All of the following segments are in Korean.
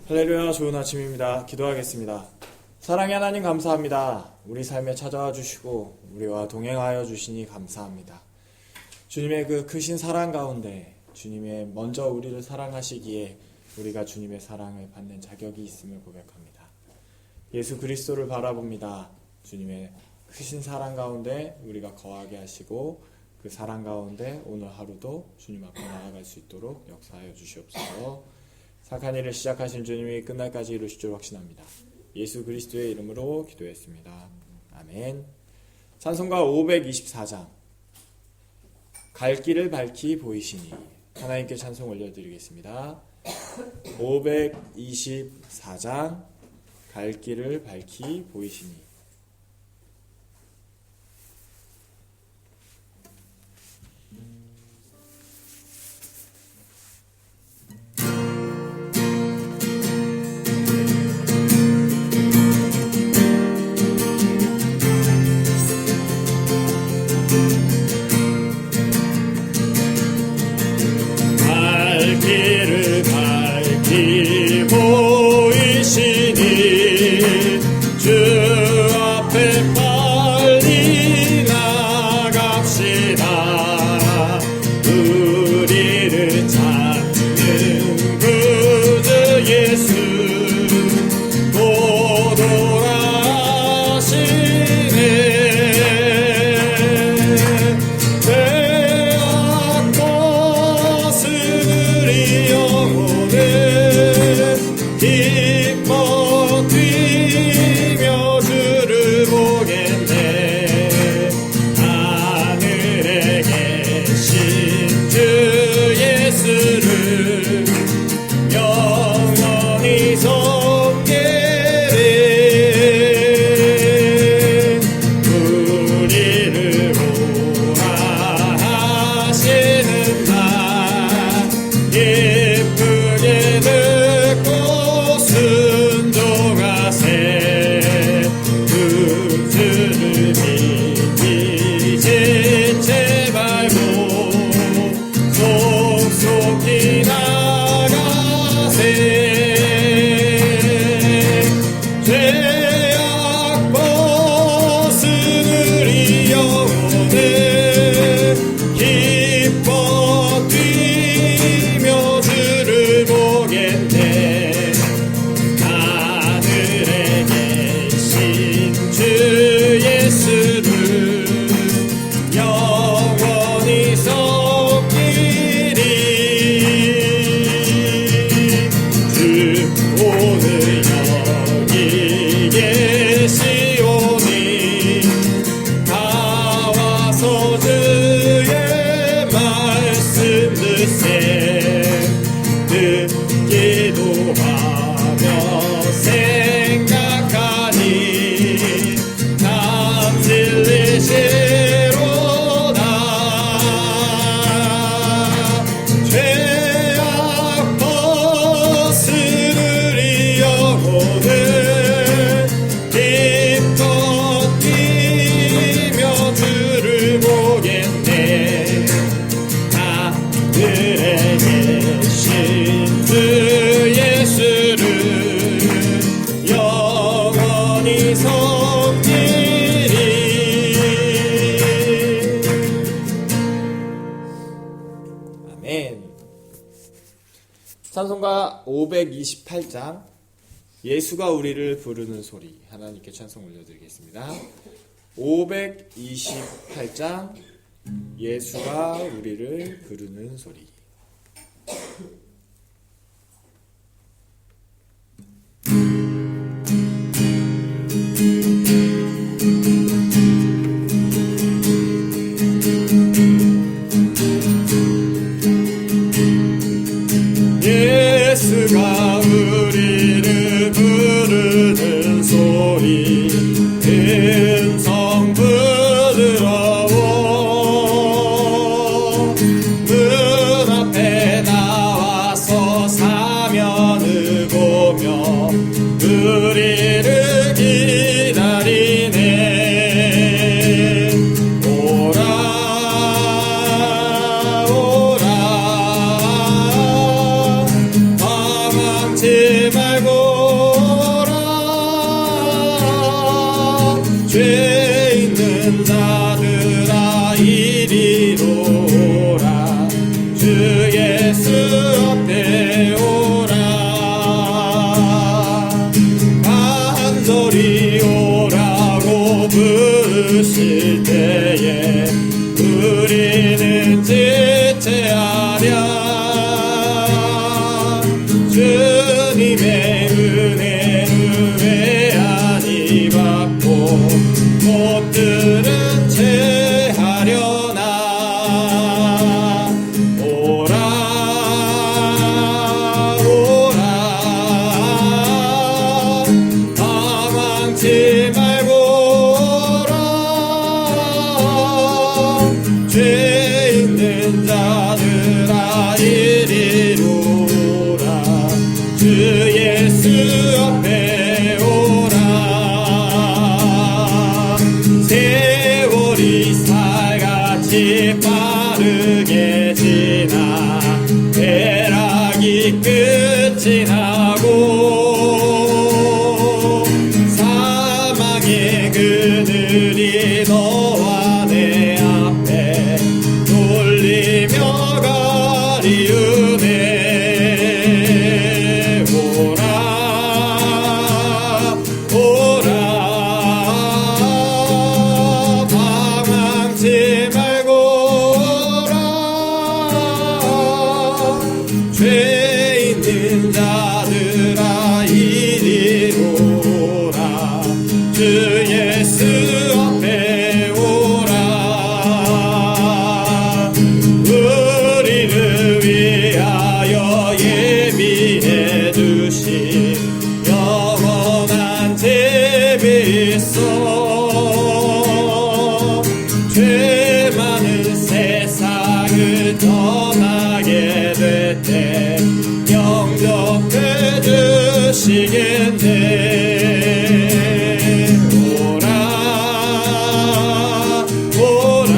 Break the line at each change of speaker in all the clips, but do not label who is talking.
할렐루야, 좋은 아침입니다. 기도하겠습니다. 사랑의 하나님 감사합니다. 우리 삶에 찾아와 주시고 우리와 동행하여 주시니 감사합니다. 주님의 그 크신 사랑 가운데 주님의 먼저 우리를 사랑하시기에 우리가 주님의 사랑을 받는 자격이 있음을 고백합니다. 예수 그리스도를 바라봅니다. 주님의 크신 사랑 가운데 우리가 거하게 하시고 그 사랑 가운데 오늘 하루도 주님 앞에 나아갈 수 있도록 역사하여 주시옵소서. 착한 일을 시작하신 주님이 끝날까지 이루실 줄 확신합니다. 예수 그리스도의 이름으로 기도했습니다. 아멘. 찬송가 524장 갈 길을 밝히 보이시니 하나님께 찬송 올려드리겠습니다. 524장 갈 길을 밝히 보이시니.
길을 밝히 보이시니 주 앞에 빨리 나갑시다. 우리를 찾는 구주 예수 곧 돌아오시네. 기뻐 뛰며 주를 보겠네. 하늘에 계신 주 예수를 영원히 섬기리. 우리를 보라 하시는 날 예쁘게 듣고 순종하세. 구주를 믿기 지체 말고 속속히 나가세. 죄악 벗은 우리 영혼을 기뻐 뛰며 주를 보겠네. 하늘에 계신 주 예수를 영원히 섬기리. 주 오늘 여기 계시오니 다 와서 주의 말씀 듣세. 듣기도 하며 생각하니 참 진리시로다. 죄악 벗은 우리 영혼을 기뻐 뛰며 주를 보겠네. 하늘에 계신 주 예수를 영원히 섬기리.
아멘. 찬송가 528장 예수가 우리를 부르는 소리 하나님께 찬송 올려드리겠습니다. 528장 예수가 우리를 부르는 소리.
예수가 우리를 부르는 소리 음성 부드러워. 문 앞에 나와서 사면을 보며 우리를 기다리네. 오라 오라 방황치 말고 주실 때에 우리는 지체하랴. 주님의 은혜는 외안이 받고 못들은 채 하려나. 오라 오라 방황치 말고 오라. 죄 있는 자들아 이리로 오라. 주 예수 앞에 오라. 세월이 살같이 빠르게 지나 배락이 끝이 나고 사망의 그늘이 너와 내 앞에 돌리며 가리우네. 오라 오라 방황치 말고 오라. 죄 있는 자들아 이리로 오라. 주 예수 앞에 오라. 우리를 위하여 예비해 두신 영원한 집이 있어. 죄 많은 세상을 떠나게 될 때 영접해 주시겠네. 오라 오라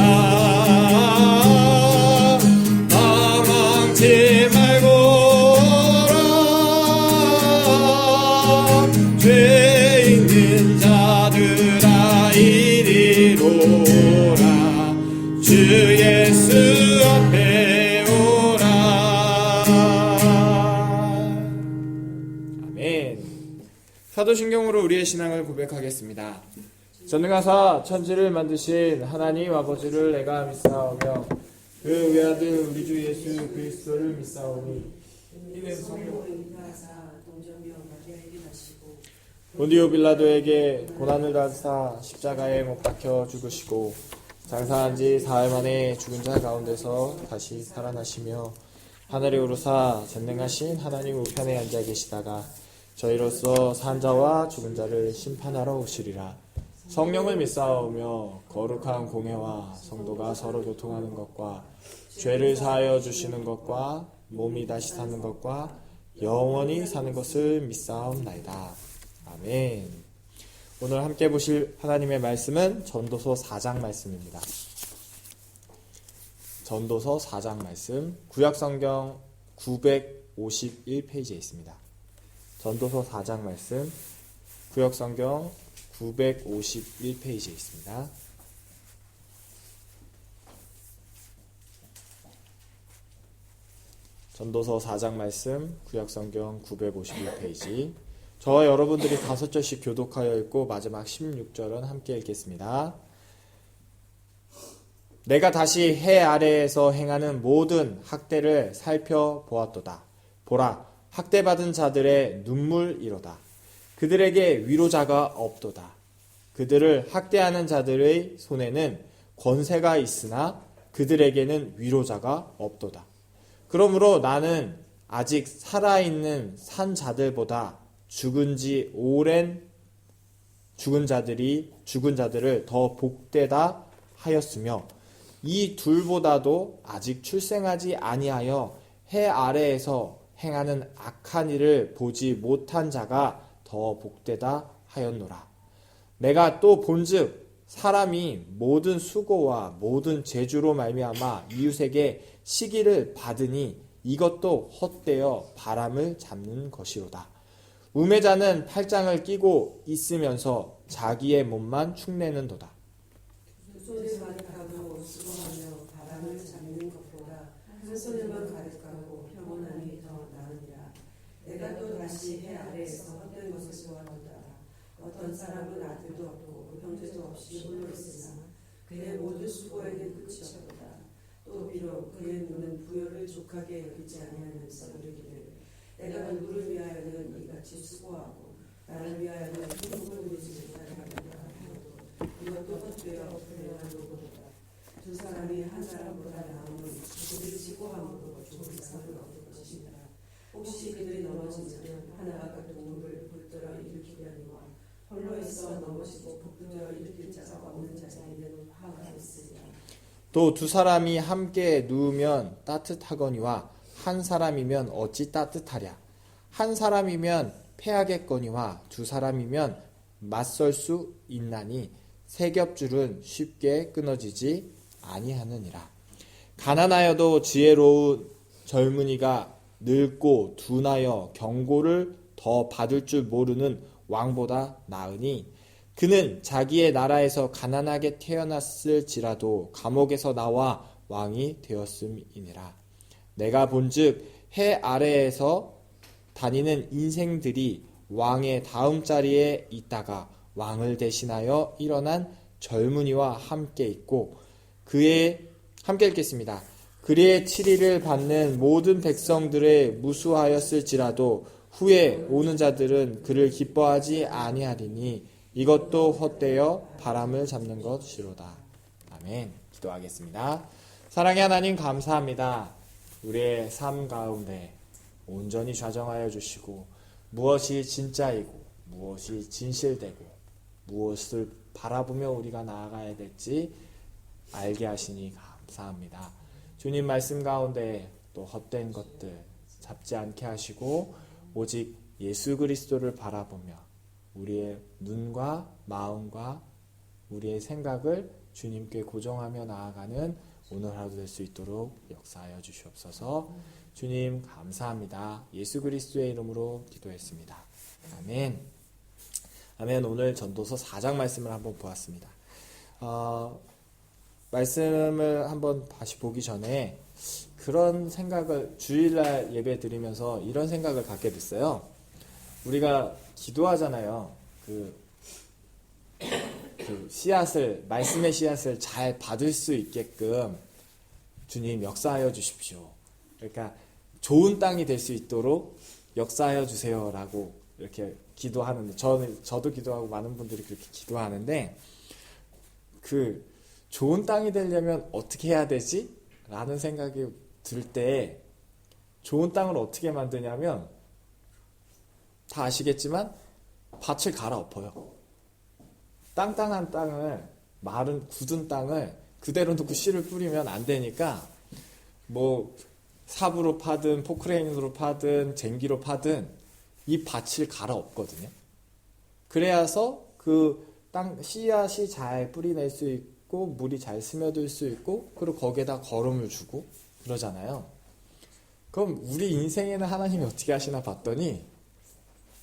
방황치 말고 오라. 죄 있는 자들아 이리로 오라. 주 예수 앞에 오라.
아멘. 사도신경으로 우리의 신앙을 고백하겠습니다. 전능하사 천지를 만드신 하나님 아버지를 내가 믿사오며 그 외아들 우리 주 예수 그리스도를 믿사오니 이는 성령 본디오 빌라도에게 고난을 받으사 십자가에 못 박혀 죽으시고 장사한 지 사흘 만에 죽은 자 가운데서 다시 살아나시며 하늘에 오르사 전능하신 하나님 우편에 앉아 계시다가 저희로서 산 자와 죽은 자를 심판하러 오시리라. 성령을 믿사오며 거룩한 공회와 성도가 서로 교통하는 것과 죄를 사하여 주시는 것과 몸이 다시 사는 것과 영원히 사는 것을 믿사옵나이다. 아멘. 오늘 함께 보실 하나님의 말씀은 전도서 4장 말씀입니다. 전도서 4장 말씀 구약성경 951페이지에 있습니다. 전도서 4장 말씀 구약성경 951페이지에 있습니다. 전도서 4장 말씀 구약성경 951페이지. 저와 여러분들이 5절씩 교독하여 읽고 마지막 16절은 함께 읽겠습니다. 내가 다시 해 아래에서 행하는 모든 학대를 살펴보았도다. 보라, 학대받은 자들의 눈물이로다. 그들에게 위로자가 없도다. 그들을 학대하는 자들의 손에는 권세가 있으나 그들에게는 위로자가 없도다. 그러므로 나는 아직 살아있는 산 자들보다 죽은 지 오랜 죽은 자들을 더 복되다 하였으며 이 둘보다도 아직 출생하지 아니하여 해 아래에서 행하는 악한 일을 보지 못한 자가 더 복되다 하였노라. 내가 또 본즉 사람이 모든 수고와 모든 재주로 말미암아 이웃에게 시기를 받으니 이것도 헛되어 바람을 잡는 것이로다. 우매자는 팔짱을 끼고 있으면서 자기의 몸만 축내는도다.
손을 가득하고 수고하며 바람을 잡는 것보다 한 손에만 가득하고 평온함이 더 나으니라. 내가 또 다시 해 아래에서 헛된 것을 보았도다. 어떤 어떤 사람은 아들도 없고 형제도 없이 홀로 있으나 그의 모든 수고에는 끝이 없다. 또 비록 그의 눈은 부여를 족하게 여기지 아니하면서 이르기를 내가 누구를 위하여는 이같이 수고하고 나를 위하여는 행복을 누리지 못하게 하리라 하여도 이것도 헛되어 불행하도다. 두 사람이 한 사람보다 나음은 그들이 수고함으로 좋은 상을 얻을 것이다. 혹시 그들이 넘어지면 하나가 그 동물을 붙들어 일으키려니와 홀로 있어 넘어지고 붙들어 일으킬 자가 없는 자에게는 화가 있으리라.
또 두 사람이 함께 누우면 따뜻하거니와 한 사람이면 어찌 따뜻하랴. 한 사람이면 패하겠거니와 두 사람이면 맞설 수 있나니 세 겹줄은 쉽게 끊어지지 아니하느니라. 가난하여도 지혜로운 젊은이가 늙고 둔하여 경고를 더 받을 줄 모르는 왕보다 나으니 그는 자기의 나라에서 가난하게 태어났을지라도 감옥에서 나와 왕이 되었음이니라. 내가 본즉 해 아래에서 다니는 인생들이 왕의 다음 자리에 있다가 왕을 대신하여 일어난 젊은이와 함께 있고 함께 읽겠습니다. 그의 치리를 받는 모든 백성들의 무수하였을지라도 후에 오는 자들은 그를 기뻐하지 아니하리니 이것도 헛되어 바람을 잡는 것이로다. 아멘. 기도하겠습니다. 사랑의 하나님 감사합니다. 우리의 삶 가운데 온전히 좌정하여 주시고 무엇이 진짜이고 무엇이 진실되고 무엇을 바라보며 우리가 나아가야 될지 알게 하시니 감사합니다. 주님 말씀 가운데 또 헛된 것들 잡지 않게 하시고 오직 예수 그리스도를 바라보며 우리의 눈과 마음과 우리의 생각을 주님께 고정하며 나아가는 오늘 하루 될 수 있도록 역사하여 주시옵소서. 주님 감사합니다. 예수 그리스도의 이름으로 기도했습니다. 아멘. 아멘. 오늘 전도서 4장 말씀을 한번 보았습니다. 말씀을 한번 다시 보기 전에 그런 생각을 주일날 예배 드리면서 이런 생각을 갖게 됐어요. 우리가 기도하잖아요. 그 말씀의 씨앗을 잘 받을 수 있게끔 주님 역사하여 주십시오. 그러니까 좋은 땅이 될 수 있도록 역사하여 주세요라고 이렇게 기도하는데 저도 기도하고 많은 분들이 그렇게 기도하는데 그 좋은 땅이 되려면 어떻게 해야 되지? 라는 생각이 들 때 좋은 땅을 어떻게 만드냐면 다 아시겠지만 밭을 갈아엎어요. 땅땅한 땅을 마른 굳은 땅을 그대로 놓고 씨를 뿌리면 안 되니까 뭐 삽으로 파든 포크레인으로 파든 쟁기로 파든 이 밭을 갈아엎거든요. 그래야서 그 땅 씨앗이 잘 뿌리낼 수 있고 물이 잘 스며들 수 있고 그리고 거기에다 거름을 주고 그러잖아요. 그럼 우리 인생에는 하나님이 어떻게 하시나 봤더니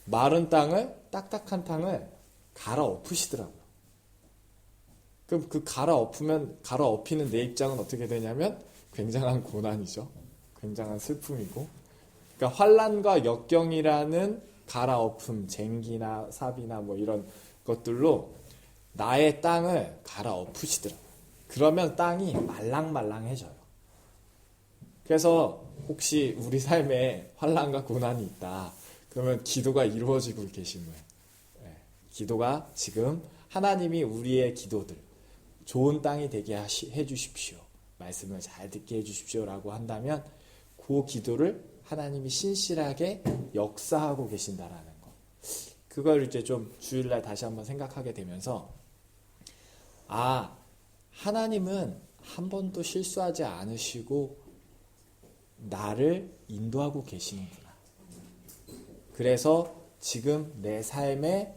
마른 땅을 딱딱한 땅을 갈아엎으시더라고요. 그럼 그 갈아엎히는 내 입장은 어떻게 되냐면 굉장한 고난이죠. 굉장한 슬픔이고 그러니까 환난과 역경이라는 갈아엎음, 쟁기나 삽이나 뭐 이런 것들로 나의 땅을 갈아엎으시더라고요. 그러면 땅이 말랑말랑해져요. 그래서 혹시 우리 삶에 환난과 고난이 있다. 그러면 기도가 이루어지고 계신 거예요. 기도가 지금 하나님이 우리의 기도들 좋은 땅이 되게 해주십시오. 말씀을 잘 듣게 해주십시오 라고 한다면 그 기도를 하나님이 신실하게 역사하고 계신다라는 거. 그걸 이제 좀 주일날 다시 한번 생각하게 되면서 하나님은 한 번도 실수하지 않으시고 나를 인도하고 계시는구나. 그래서 지금 내 삶에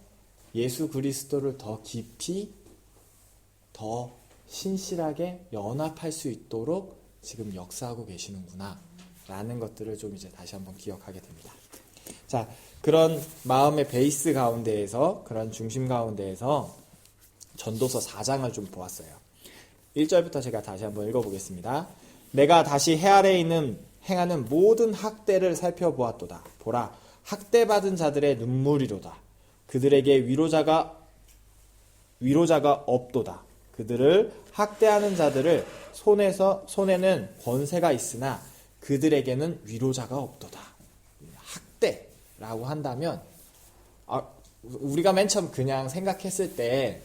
예수 그리스도를 더 깊이 더 신실하게 연합할 수 있도록 지금 역사하고 계시는구나 라는 것들을 좀 이제 다시 한번 기억하게 됩니다. 자, 그런 마음의 베이스 가운데에서 그런 중심 가운데에서 전도서 4장을 좀 보았어요. 1절부터 제가 다시 한번 읽어보겠습니다. 내가 다시 해 아래에 있는 행하는 모든 학대를 살펴보았도다. 보라, 학대받은 자들의 눈물이로다. 그들에게 위로자가 없도다. 그들을 학대하는 자들을 손에는 권세가 있으나 그들에게는 위로자가 없도다. 학대라고 한다면 우리가 맨 처음 그냥 생각했을 때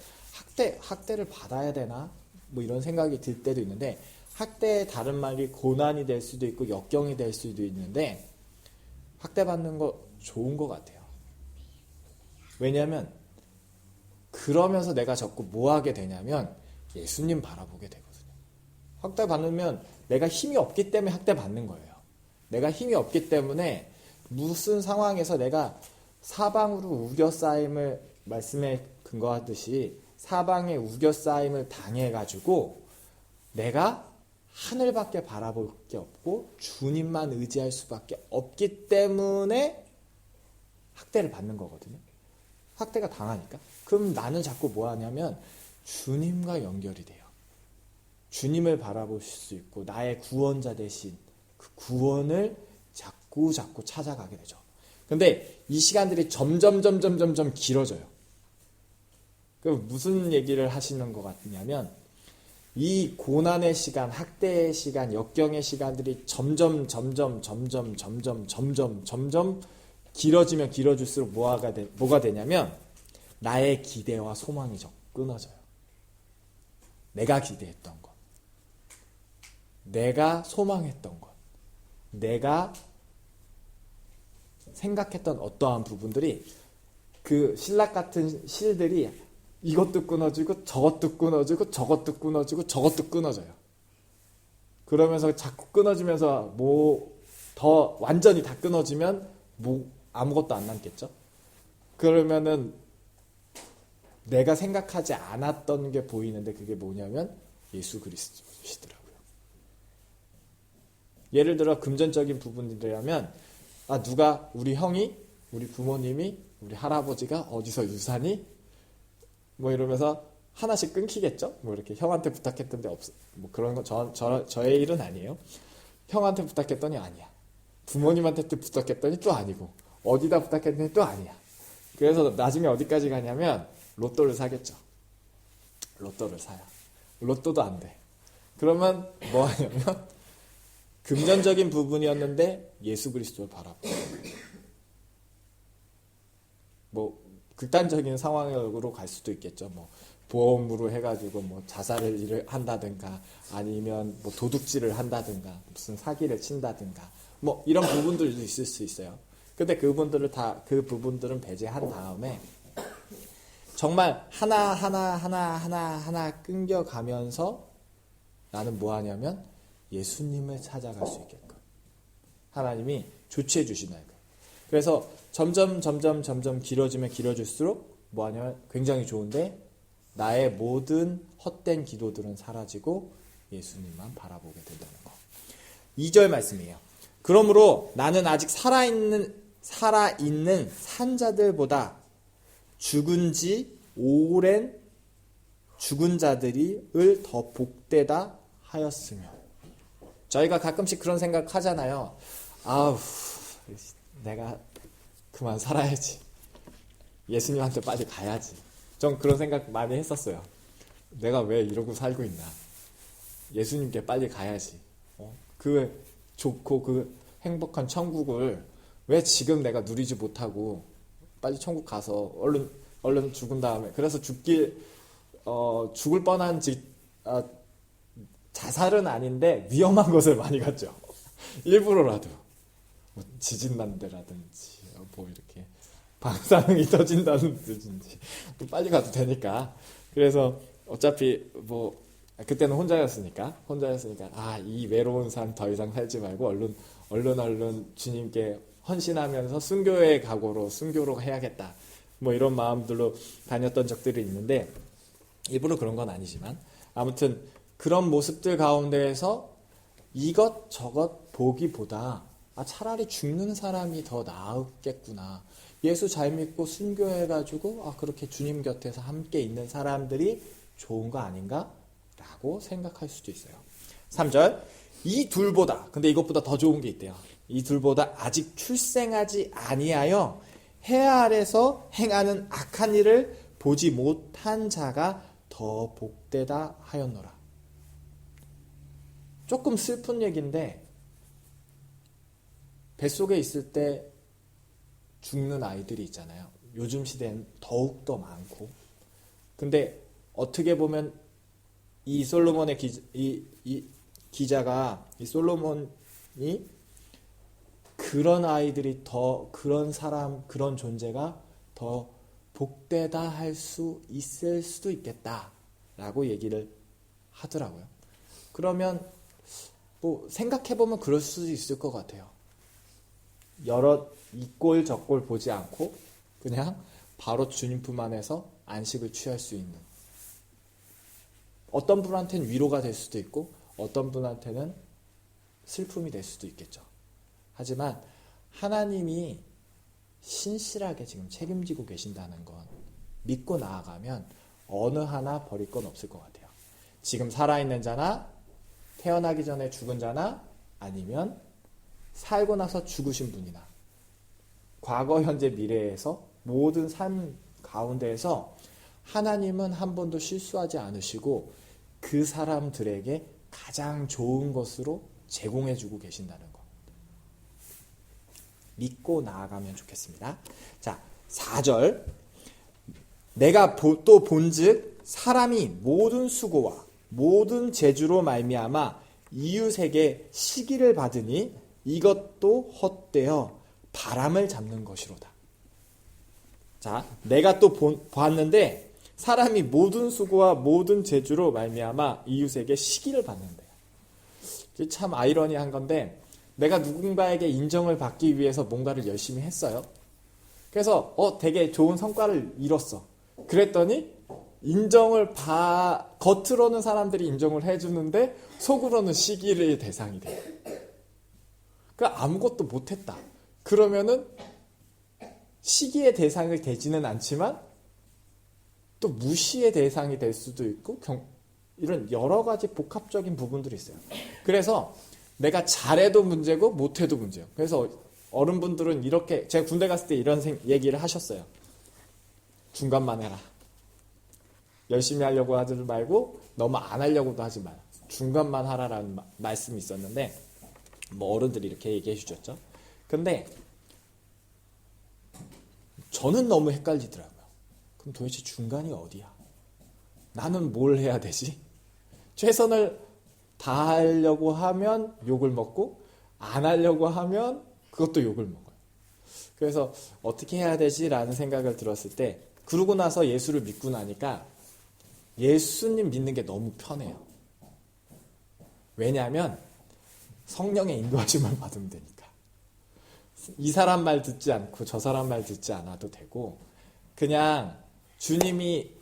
학대를 받아야 되나? 뭐 이런 생각이 들 때도 있는데, 학대의 다른 말이 고난이 될 수도 있고 역경이 될 수도 있는데, 학대받는 거 좋은 것 같아요. 왜냐하면 그러면서 내가 자꾸 뭐 하게 되냐면 예수님 바라보게 되거든요. 학대받으면 내가 힘이 없기 때문에 학대받는 거예요. 내가 힘이 없기 때문에 무슨 상황에서 내가 사방으로 우겨싸임을, 말씀에 근거하듯이 사방에 우겨싸임을 당해가지고 내가 하늘밖에 바라볼 게 없고 주님만 의지할 수밖에 없기 때문에 학대를 받는 거거든요. 학대가 당하니까. 그럼 나는 자꾸 뭐 하냐면 주님과 연결이 돼요. 주님을 바라보실 수 있고 나의 구원자 대신 그 구원을 자꾸 찾아가게 되죠. 근데 이 시간들이 점점 길어져요. 그럼 무슨 얘기를 하시는 것 같냐면 이 고난의 시간, 학대의 시간, 역경의 시간들이 점점 길어지면 길어질수록 뭐가 되냐면 나의 기대와 소망이 끊어져요. 내가 기대했던 것, 내가 소망했던 것, 내가 생각했던 어떠한 부분들이, 그 신락 같은 실들이 이것도 끊어지고 저것도 끊어지고 저것도 끊어지고 저것도 끊어져요. 그러면서 자꾸 끊어지면서 더 완전히 다 끊어지면 아무것도 안 남겠죠. 그러면은 내가 생각하지 않았던 게 보이는데 그게 뭐냐면 예수 그리스도시더라고요. 예를 들어 금전적인 부분이라면 누가 우리 형이, 우리 부모님이, 우리 할아버지가 어디서 유산이 뭐 이러면서 하나씩 끊기겠죠. 뭐 이렇게 형한테 부탁했던데 뭐 그런 거 저의 일은 아니에요. 형한테 부탁했더니 아니야. 부모님한테 부탁했더니 또 아니고, 어디다 부탁했더니 또 아니야. 그래서 나중에 어디까지 가냐면 로또를 사겠죠. 로또를 사요. 로또도 안 돼. 그러면 뭐 하냐면 금전적인 부분이었는데 예수 그리스도를 바라보고, 뭐 극단적인 상황으로 갈 수도 있겠죠. 뭐 보험으로 해가지고 뭐 자살을 한다든가, 아니면 뭐 도둑질을 한다든가, 무슨 사기를 친다든가, 뭐 이런 부분들도 있을 수 있어요. 근데 그 부분들은 배제한 다음에 정말 하나 끊겨가면서 나는 뭐 하냐면 예수님을 찾아갈 수 있게끔 하나님이 조치해 주시나요. 그래서 점점 길어지면 길어질수록 뭐 하냐면 굉장히 좋은데 나의 모든 헛된 기도들은 사라지고 예수님만 바라보게 된다는 거. 2절 말씀이에요. 그러므로 나는 아직 살아있는 산자들보다 죽은 지 오랜 죽은 자들을 더 복되다 하였으며. 저희가 가끔씩 그런 생각 하잖아요. 내가 그만 살아야지. 예수님한테 빨리 가야지. 전 그런 생각 많이 했었어요. 내가 왜 이러고 살고 있나. 예수님께 빨리 가야지. 그 좋고 그 행복한 천국을 왜 지금 내가 누리지 못하고 빨리 천국 가서 얼른 죽은 다음에, 그래서 죽을 뻔한 자살은 아닌데 위험한 것을 많이 갔죠. 일부러라도 뭐 지진 난 데라든지 뭐 이렇게 방사능이 터진다든지 빨리 가도 되니까. 그래서 어차피 뭐 그때는 혼자였으니까 이 외로운 삶 더 이상 살지 말고 얼른 주님께 헌신하면서 순교의 각오로 순교로 해야겠다, 뭐 이런 마음들로 다녔던 적들이 있는데, 일부러 그런 건 아니지만 아무튼 그런 모습들 가운데에서 이것저것 보기보다 차라리 죽는 사람이 더 나았겠구나, 예수 잘 믿고 순교해가지고 그렇게 주님 곁에서 함께 있는 사람들이 좋은 거 아닌가 라고 생각할 수도 있어요. 3절, 이 둘보다, 근데 이것보다 더 좋은 게 있대요. 이 둘보다 아직 출생하지 아니하여 해아 아래서 행하는 악한 일을 보지 못한 자가 더 복되다 하였노라. 조금 슬픈 얘기인데 뱃속에 있을 때 죽는 아이들이 있잖아요. 요즘 시대엔 더욱더 많고. 근데 어떻게 보면 이 솔로몬의 기자가 이 솔로몬이 그런 아이들이 더 그런 사람 그런 존재가 더 복되다 할 수 있을 수도 있겠다라고 얘기를 하더라고요. 그러면 뭐 생각해보면 그럴 수도 있을 것 같아요. 여러 이꼴 저꼴 보지 않고 그냥 바로 주님 품 안에서 안식을 취할 수 있는, 어떤 분한테는 위로가 될 수도 있고 어떤 분한테는 슬픔이 될 수도 있겠죠. 하지만 하나님이 신실하게 지금 책임지고 계신다는 건 믿고 나아가면 어느 하나 버릴 건 없을 것 같아요. 지금 살아있는 자나 태어나기 전에 죽은 자나 아니면 살고 나서 죽으신 분이나 과거, 현재, 미래에서 모든 삶 가운데에서 하나님은 한 번도 실수하지 않으시고 그 사람들에게 가장 좋은 것으로 제공해주고 계신다는 것. 믿고 나아가면 좋겠습니다. 자, 4절. 내가 또 본즉 사람이 모든 수고와 모든 재주로 말미암아 이웃에게 시기를 받으니 이것도 헛되어 바람을 잡는 것이로다. 자, 내가 또 봤는데 사람이 모든 수고와 모든 재주로 말미암아 이웃에게 시기를 받는데, 참 아이러니한 건데 내가 누군가에게 인정을 받기 위해서 뭔가를 열심히 했어요. 그래서 되게 좋은 성과를 이뤘어. 그랬더니 겉으로는 사람들이 인정을 해주는데 속으로는 시기의 대상이 돼요. 그러니까 아무것도 못했다. 그러면은 시기의 대상이 되지는 않지만 또 무시의 대상이 될 수도 있고 이런 여러 가지 복합적인 부분들이 있어요. 그래서 내가 잘해도 문제고 못해도 문제예요. 그래서 어른분들은 이렇게, 제가 군대 갔을 때 이런 얘기를 하셨어요. 중간만 해라. 열심히 하려고 하지 말고 너무 안 하려고도 하지 마라. 중간만 하라라는 말씀이 있었는데 뭐 어른들이 이렇게 얘기해 주셨죠. 근데 저는 너무 헷갈리더라고요. 그럼 도대체 중간이 어디야? 나는 뭘 해야 되지? 최선을 다하려고 하면 욕을 먹고 안 하려고 하면 그것도 욕을 먹어요. 그래서 어떻게 해야 되지라는 생각을 들었을 때, 그러고 나서 예수를 믿고 나니까 예수님 믿는 게 너무 편해요. 왜냐하면 성령의 인도하심을 받으면 되니까. 이 사람 말 듣지 않고 저 사람 말 듣지 않아도 되고, 그냥 주님이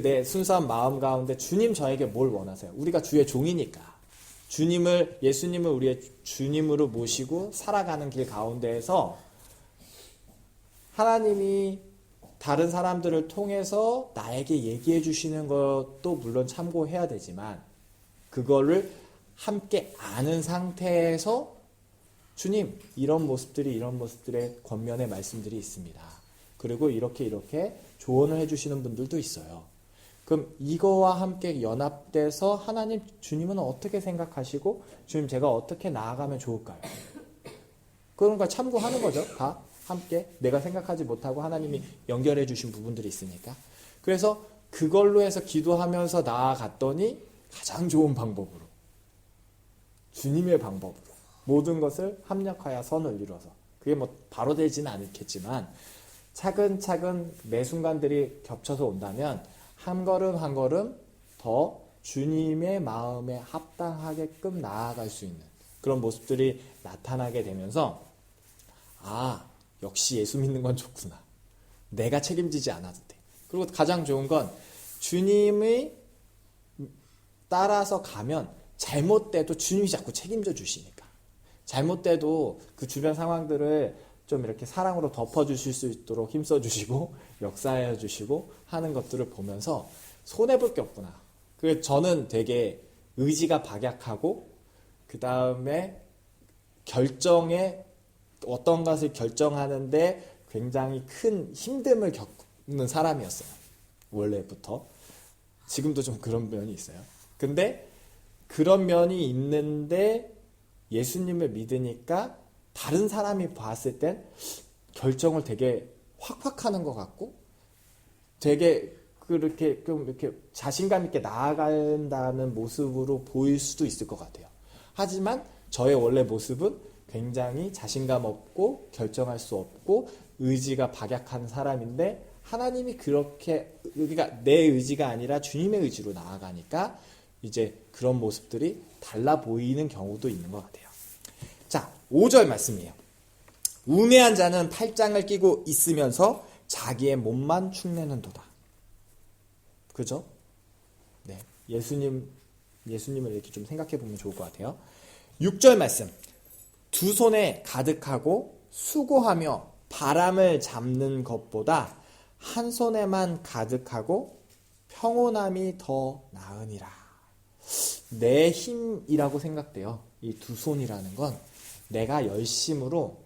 내 순수한 마음 가운데 주님 저에게 뭘 원하세요? 우리가 주의 종이니까 예수님을 우리의 주님으로 모시고 살아가는 길 가운데에서 하나님이 다른 사람들을 통해서 나에게 얘기해 주시는 것도 물론 참고해야 되지만, 그거를 함께 아는 상태에서 주님, 이런 모습들의 권면의 말씀들이 있습니다. 그리고 이렇게 조언을 해주시는 분들도 있어요. 그럼 이거와 함께 연합돼서 하나님, 주님은 어떻게 생각하시고 주님 제가 어떻게 나아가면 좋을까요? 그런 걸 참고하는 거죠. 다 함께 내가 생각하지 못하고 하나님이 연결해 주신 부분들이 있으니까. 그래서 그걸로 해서 기도하면서 나아갔더니 가장 좋은 방법으로, 주님의 방법으로 모든 것을 합력하여 선을 이뤄서, 그게 뭐 바로 되지는 않겠지만 차근차근 매 순간들이 겹쳐서 온다면 한 걸음 한 걸음 더 주님의 마음에 합당하게끔 나아갈 수 있는 그런 모습들이 나타나게 되면서, 역시 예수 믿는 건 좋구나. 내가 책임지지 않아도 돼. 그리고 가장 좋은 건 주님이 따라서 가면 잘못돼도 주님이 자꾸 책임져 주시니까. 잘못돼도 그 주변 상황들을 좀 이렇게 사랑으로 덮어주실 수 있도록 힘써주시고 역사해 주시고 하는 것들을 보면서 손해볼 게 없구나. 그래서 저는 되게 의지가 박약하고, 그 다음에 결정에 어떤 것을 결정하는데 굉장히 큰 힘듦을 겪는 사람이었어요. 원래부터. 지금도 좀 그런 면이 있어요. 근데 그런 면이 있는데 예수님을 믿으니까 다른 사람이 봤을 땐 결정을 되게 확확 하는 것 같고 되게 그렇게 좀 이렇게 자신감 있게 나아간다는 모습으로 보일 수도 있을 것 같아요. 하지만 저의 원래 모습은 굉장히 자신감 없고 결정할 수 없고 의지가 박약한 사람인데 하나님이 그렇게 그러니까 내 의지가 아니라 주님의 의지로 나아가니까 이제 그런 모습들이 달라 보이는 경우도 있는 것 같아요. 자, 5절 말씀이에요. 우매한 자는 팔짱을 끼고 있으면서 자기의 몸만 축내는도다. 그죠? 네, 예수님을 이렇게 좀 생각해 보면 좋을 것 같아요. 6절 말씀. 두 손에 가득하고 수고하며 바람을 잡는 것보다 한 손에만 가득하고 평온함이 더 나으니라. 내 힘이라고 생각돼요. 이 두 손이라는 건 내가 열심으로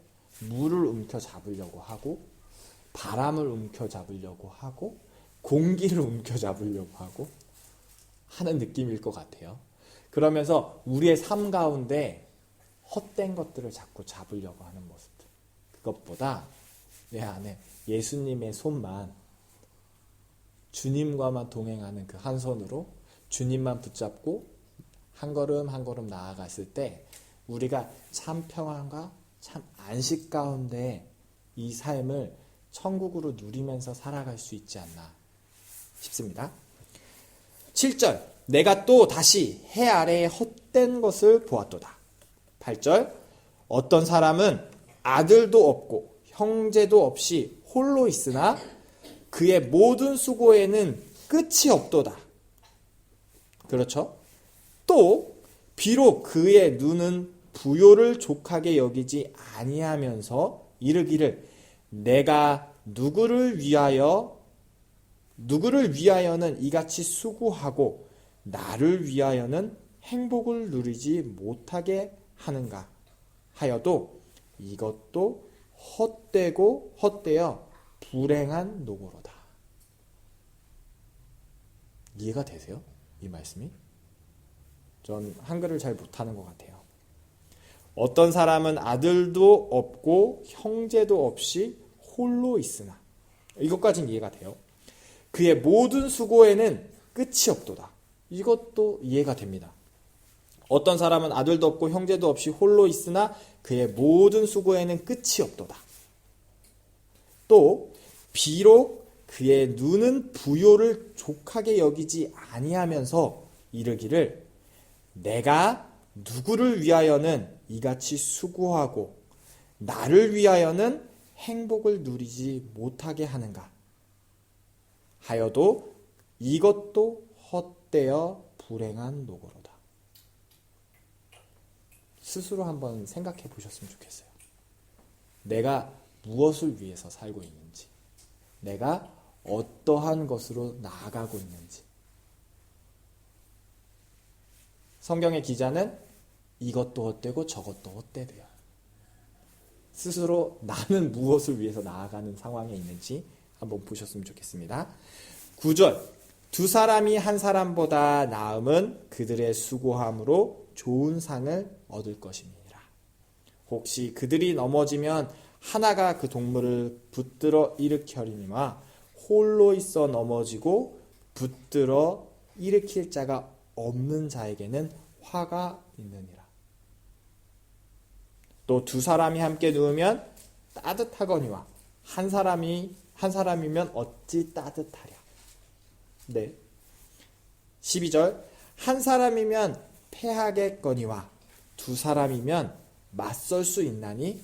물을 움켜 잡으려고 하고 바람을 움켜 잡으려고 하고 공기를 움켜 잡으려고 하고 하는 느낌일 것 같아요. 그러면서 우리의 삶 가운데 헛된 것들을 자꾸 잡으려고 하는 모습들. 그것보다 내 안에 예수님의 손만 주님과만 동행하는 그 한 손으로 주님만 붙잡고 한 걸음 한 걸음 나아갔을 때 우리가 참 평안과 참 안식 가운데 이 삶을 천국으로 누리면서 살아갈 수 있지 않나 싶습니다. 7절. 내가 또 다시 해 아래에 헛된 것을 보았도다. 8절. 어떤 사람은 아들도 없고 형제도 없이 홀로 있으나 그의 모든 수고에는 끝이 없도다. 그렇죠? 또 비록 그의 눈은 부요를 족하게 여기지 아니하면서 이르기를 내가 누구를 위하여는 이같이 수고하고 나를 위하여는 행복을 누리지 못하게 하는가 하여도 이것도 헛되어 불행한 노고로다. 이해가 되세요? 이 말씀이? 전 한글을 잘 못하는 것 같아요. 어떤 사람은 아들도 없고 형제도 없이 홀로 있으나 이것까지는 이해가 돼요. 그의 모든 수고에는 끝이 없도다. 이것도 이해가 됩니다. 어떤 사람은 아들도 없고 형제도 없이 홀로 있으나 그의 모든 수고에는 끝이 없도다. 또 비록 그의 눈은 부요를 족하게 여기지 아니하면서 이르기를 내가 누구를 위하여는 이같이 수고하고 나를 위하여는 행복을 누리지 못하게 하는가 하여도 이것도 헛되어 불행한 노고로다. 스스로 한번 생각해 보셨으면 좋겠어요. 내가 무엇을 위해서 살고 있는지, 내가 어떠한 것으로 나아가고 있는지. 성경의 기자는 이것도 헛되고 저것도 헛되대요. 스스로 나는 무엇을 위해서 나아가는 상황에 있는지 한번 보셨으면 좋겠습니다. 9절. 두 사람이 한 사람보다 나음은 그들의 수고함으로 좋은 상을 얻을 것입니다. 혹시 그들이 넘어지면 하나가 그 동물을 붙들어 일으켜리니와 홀로 있어 넘어지고 붙들어 일으킬 자가 없는 자에게는 화가 있느니라. 또 두 사람이 함께 누우면 따뜻하거니와 한 사람이면 어찌 따뜻하랴. 네. 12절. 한 사람이면 패하겠거니와 두 사람이면 맞설 수 있나니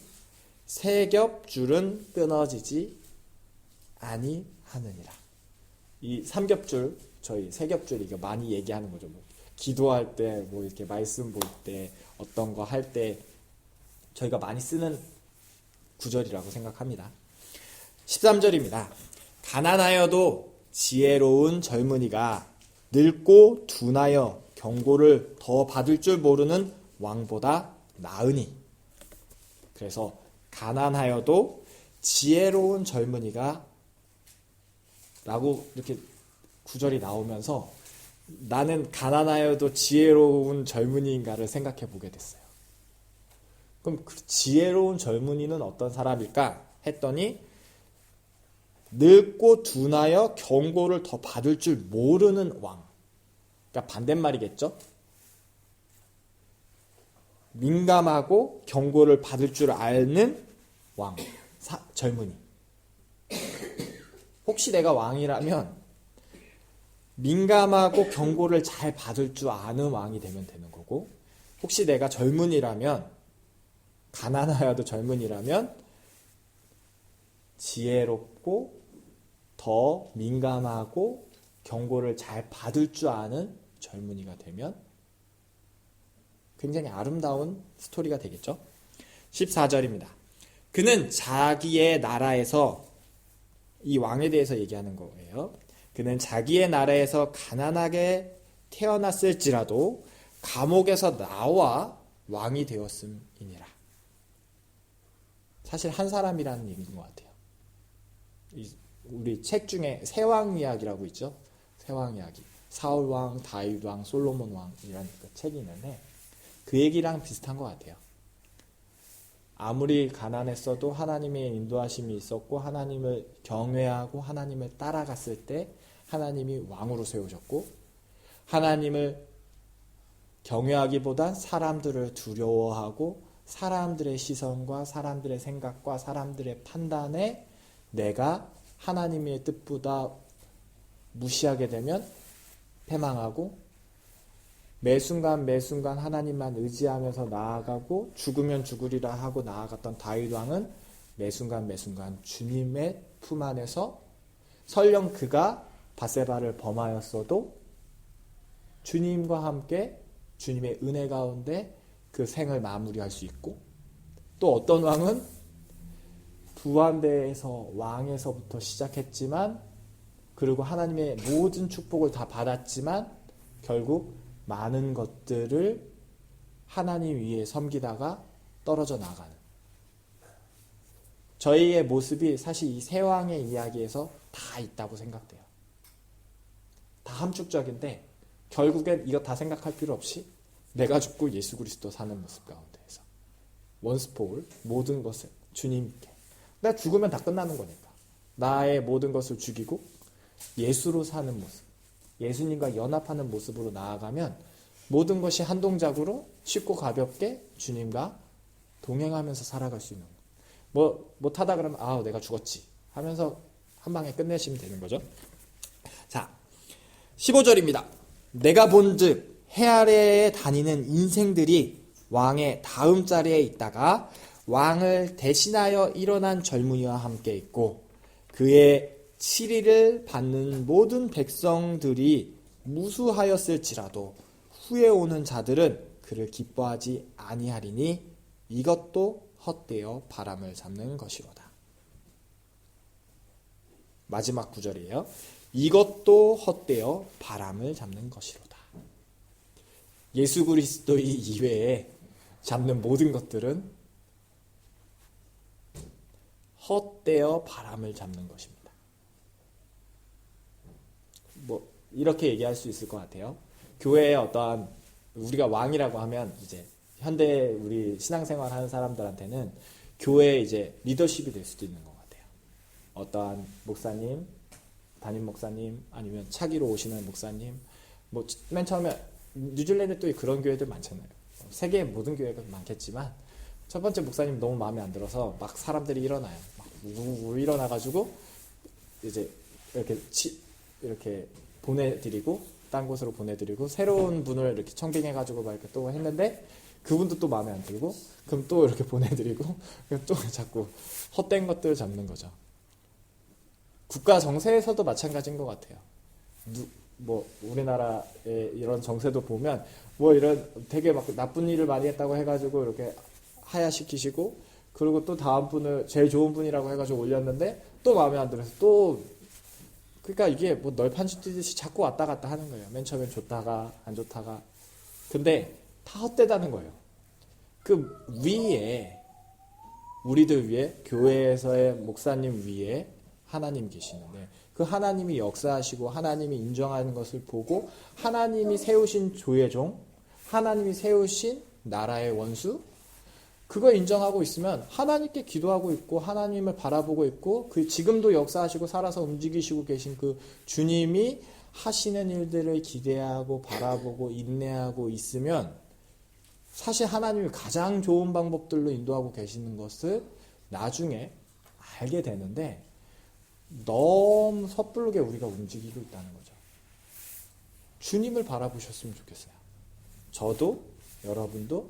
세 겹 줄은 끊어지지 아니하느니라. 이 3겹줄, 저희 3겹줄 이거 많이 얘기하는 거죠. 뭐 기도할 때, 뭐 이렇게 말씀 볼 때, 어떤 거 할 때 저희가 많이 쓰는 구절이라고 생각합니다. 13절입니다. 가난하여도 지혜로운 젊은이가 늙고 둔하여 경고를 더 받을 줄 모르는 왕보다 나으니. 그래서 가난하여도 지혜로운 젊은이가 라고 이렇게 구절이 나오면서 나는 가난하여도 지혜로운 젊은이인가를 생각해 보게 됐어요. 그럼 그 지혜로운 젊은이는 어떤 사람일까 했더니 늙고 둔하여 경고를 더 받을 줄 모르는 왕. 그러니까 반대말이겠죠. 민감하고 경고를 받을 줄 아는 왕, 젊은이. 혹시 내가 왕이라면 민감하고 경고를 잘 받을 줄 아는 왕이 되면 되는 거고, 혹시 내가 젊은이라면, 가난하여도 젊은이라면 지혜롭고 더 민감하고 경고를 잘 받을 줄 아는 젊은이가 되면 굉장히 아름다운 스토리가 되겠죠. 14절입니다. 그는 자기의 나라에서, 이 왕에 대해서 얘기하는 거예요. 그는 자기의 나라에서 가난하게 태어났을지라도 감옥에서 나와 왕이 되었음이니라. 사실 한 사람이라는 얘기인 것 같아요. 우리 책 중에 세왕 이야기라고 있죠. 세왕 이야기. 사울 왕, 다윗 왕, 솔로몬 왕이라는 책이 있는데 그 얘기랑 비슷한 것 같아요. 아무리 가난했어도 하나님의 인도하심이 있었고 하나님을 경외하고 하나님을 따라갔을 때 하나님이 왕으로 세우셨고, 하나님을 경외하기보단 사람들을 두려워하고 사람들의 시선과 사람들의 생각과 사람들의 판단에 내가 하나님의 뜻보다 무시하게 되면 패망하고, 매 순간 하나님만 의지하면서 나아가고 죽으면 죽으리라 하고 나아갔던 다윗 왕은 매 순간 주님의 품 안에서 설령 그가 밧세바를 범하였어도 주님과 함께 주님의 은혜 가운데 그 생을 마무리할 수 있고, 또 어떤 왕은 부한대에서 왕에서부터 시작했지만 그리고 하나님의 모든 축복을 다 받았지만 결국 많은 것들을 하나님 위에 섬기다가 떨어져 나가는, 저희의 모습이 사실 이 세 왕의 이야기에서 다 있다고 생각돼요. 다 함축적인데 결국엔 이거 다 생각할 필요 없이 내가 죽고 예수 그리스도 사는 모습 가운데에서 원스 포 올 모든 것을 주님께, 내가 죽으면 다 끝나는 거니까 나의 모든 것을 죽이고 예수로 사는 모습, 예수님과 연합하는 모습으로 나아가면 모든 것이 한 동작으로 쉽고 가볍게 주님과 동행하면서 살아갈 수 있는, 못하다 그러면 내가 죽었지 하면서 한 방에 끝내시면 되는 거죠. 자, 15절입니다. 내가 본즉 해 아래에 다니는 인생들이 왕의 다음 자리에 있다가 왕을 대신하여 일어난 젊은이와 함께 있고, 그의 치리를 받는 모든 백성들이 무수하였을지라도 후에 오는 자들은 그를 기뻐하지 아니하리니 이것도 헛되어 바람을 잡는 것이로다. 마지막 구절이에요. 이것도 헛되어 바람을 잡는 것이로다. 예수 그리스도의 이외에 잡는 모든 것들은 헛되어 바람을 잡는 것입니다. 이렇게 얘기할 수 있을 것 같아요. 교회에 어떠한, 우리가 왕이라고 하면 이제 현대 우리 신앙생활 하는 사람들한테는 교회에 이제 리더십이 될 수도 있는 것 같아요. 어떠한 목사님, 담임 목사님, 아니면 차기로 오시는 목사님, 맨 처음에 뉴질랜드 또 그런 교회들 많잖아요. 세계의 모든 교회가 많겠지만 첫 번째 목사님 너무 마음에 안 들어서 막 사람들이 일어나요. 막 우르르 일어나가지고 이제 이렇게 보내드리고 딴 곳으로 보내드리고 새로운 분을 이렇게 청빙해가지고 막 이렇게 또 했는데 그분도 또 마음에 안 들고 그럼 또 이렇게 보내드리고 또 자꾸 헛된 것들을 잡는 거죠. 국가 정세에서도 마찬가지인 것 같아요. 우리나라의 이런 정세도 보면 이런 되게 막 나쁜 일을 많이 했다고 해가지고 이렇게 하야시키시고, 그리고 또 다음 분을 제일 좋은 분이라고 해가지고 올렸는데 또 마음에 안 들어서 또, 그러니까 이게 널판치 뛰듯이 자꾸 왔다 갔다 하는 거예요. 맨 처음엔 좋다가 안 좋다가. 근데 다 헛되다는 거예요. 그 위에 우리들 위에, 교회에서의 목사님 위에 하나님 계시는데, 그 하나님이 역사하시고 하나님이 인정하는 것을 보고 하나님이 세우신 조회종, 하나님이 세우신 나라의 원수, 그걸 인정하고 있으면 하나님께 기도하고 있고 하나님을 바라보고 있고 그 지금도 역사하시고 살아서 움직이시고 계신 그 주님이 하시는 일들을 기대하고 바라보고 인내하고 있으면 사실 하나님이 가장 좋은 방법들로 인도하고 계시는 것을 나중에 알게 되는데 너무 섣부르게 우리가 움직이고 있다는 거죠. 주님을 바라보셨으면 좋겠어요. 저도 여러분도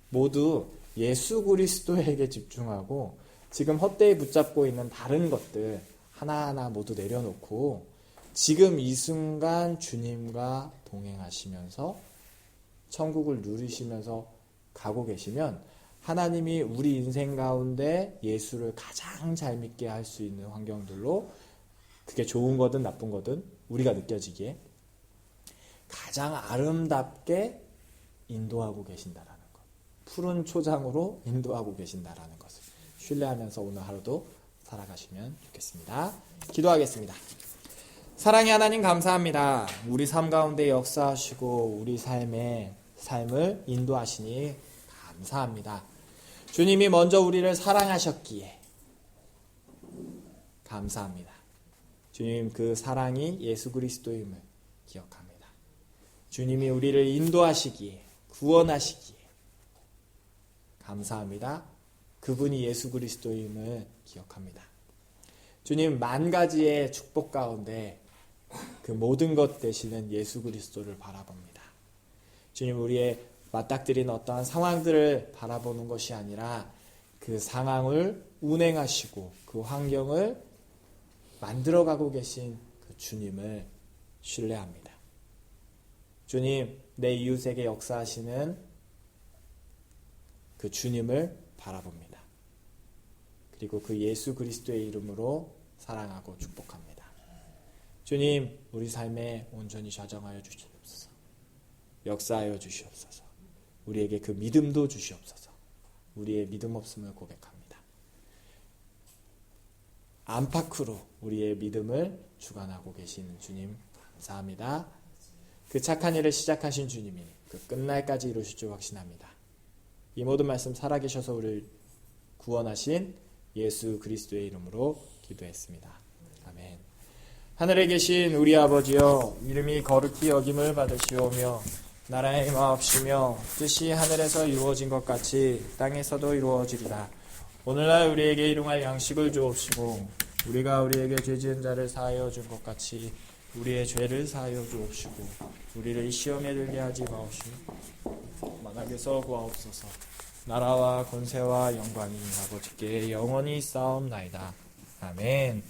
모두 예수 그리스도에게 집중하고 지금 헛되이 붙잡고 있는 다른 것들 하나하나 모두 내려놓고 지금 이 순간 주님과 동행하시면서 천국을 누리시면서 가고 계시면 하나님이 우리 인생 가운데 예수를 가장 잘 믿게 할 수 있는 환경들로, 그게 좋은 거든 나쁜 거든 우리가 느껴지기에 가장 아름답게 인도하고 계신다라는 것, 푸른 초장으로 인도하고 계신다라는 것을 신뢰하면서 오늘 하루도 살아가시면 좋겠습니다. 기도하겠습니다. 사랑의 하나님 감사합니다. 우리 삶 가운데 역사하시고 우리 삶을 인도하시니 감사합니다. 주님이 먼저 우리를 사랑하셨기에 감사합니다. 주님, 그 사랑이 예수 그리스도임을 기억합니다. 주님이 우리를 인도하시기에, 구원하시기에 감사합니다. 그분이 예수 그리스도임을 기억합니다. 주님, 만 가지의 축복 가운데 그 모든 것 되시는 예수 그리스도를 바라봅니다. 주님, 우리의 맞닥뜨린 어떠한 상황들을 바라보는 것이 아니라 그 상황을 운행하시고 그 환경을 만들어가고 계신 그 주님을 신뢰합니다. 주님, 내 이웃에게 역사하시는 그 주님을 바라봅니다. 그리고 그 예수 그리스도의 이름으로 사랑하고 축복합니다. 주님, 우리 삶에 온전히 좌정하여 주시옵소서. 역사하여 주시옵소서. 우리에게 그 믿음도 주시옵소서. 우리의 믿음 없음을 고백합니다. 안팎으로 우리의 믿음을 주관하고 계신 주님 감사합니다. 그 착한 일을 시작하신 주님이 그 끝날까지 이루실 줄 확신합니다. 이 모든 말씀 살아계셔서 우리를 구원하신 예수 그리스도의 이름으로 기도했습니다. 아멘. 하늘에 계신 우리 아버지여, 이름이 거룩히 여김을 받으시오며 나라의 임하옵시며 뜻이 하늘에서 이루어진 것 같이 땅에서도 이루어지리라. 오늘날 우리에게 일용할 양식을 주옵시고 우리가 우리에게 죄지은 자를 사하여 준 것 같이 우리의 죄를 사하여 주옵시고 우리를 시험에 들게 하지 마옵시며 만악에서 구하옵소서. 나라와 권세와 영광이 아버지께 영원히 쌓옵나이다. 아멘.